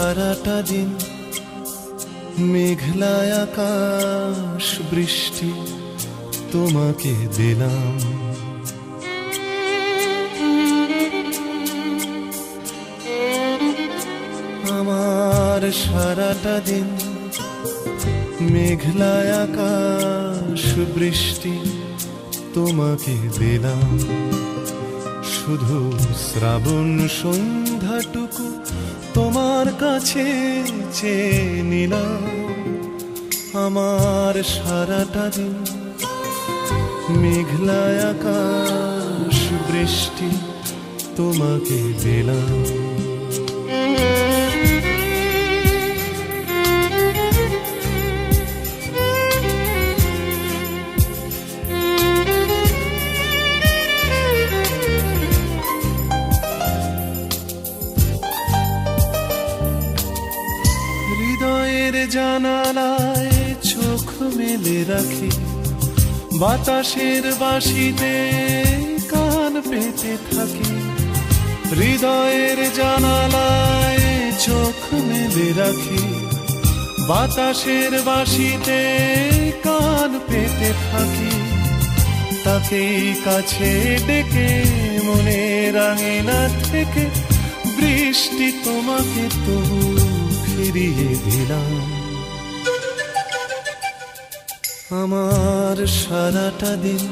সারাটা দিন মেঘলা আকাশ বৃষ্টি তোমাকে দিলাম। আমার সারাটা দিন মেঘলা আকাশ বৃষ্টি তোমাকে দিলাম। শুধু শ্রাবণ সন্ধ্যাটুকু তোমার কাছে চেয়ে নিলাম। আমার সারাটা দিন মেঘলা আকাশ বৃষ্টি তোমাকে দিলাম। হৃদয়ের জানালায় চোখ মেলে রাখি, বাতাসের বাঁশিতে কান পেতে থাকি। হৃদয়ের জানালায় চোখ মেলে রাখি, বাতাসের বাঁশিতে কান পেতে থাকি। তাকেই কাছে ডেকে মনের আঙিনা থেকে বৃষ্টি তোমাকে তবু ফিরিয়ে দিলাম। আমার সারাটা দিন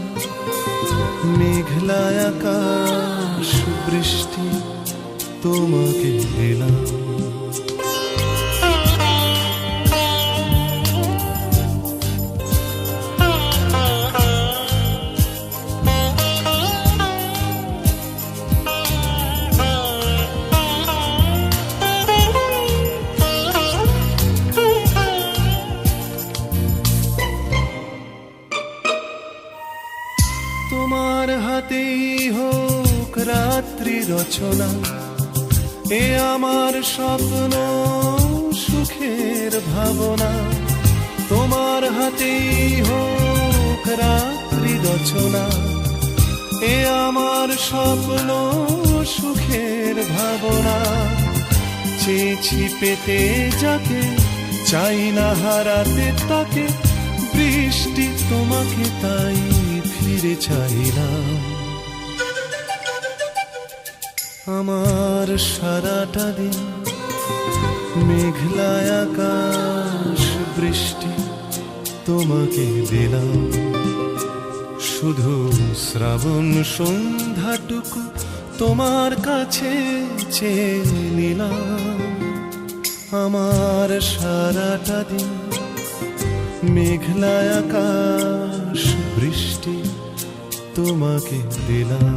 মেঘলা আকাশ বৃষ্টি তোমাকে দিলাম। তোমার হাতেই হোক রাত্রি রচনা, এ আমার স্বপ্ন সুখের ভাবনা। তোমার হাতেই হোক রাত্রি রচনা, এ আমার স্বপ্ন সুখের ভাবনা। চেয়েছি পেতে যাকে, চাই না হারাতে তাকে, বৃষ্টি তোমাকে তাই ফিরে চাইলাম। আমার সারাটা দিন মেঘলা আকাশ বৃষ্টি তোমাকে দিলাম। শুধু শ্রাবণ সন্ধ্যাটুকু তোমার কাছে চেয়ে নিলাম। আমার সারাটা দিন মেঘলা আকাশ বৃষ্টি তোমাকে দিলাম।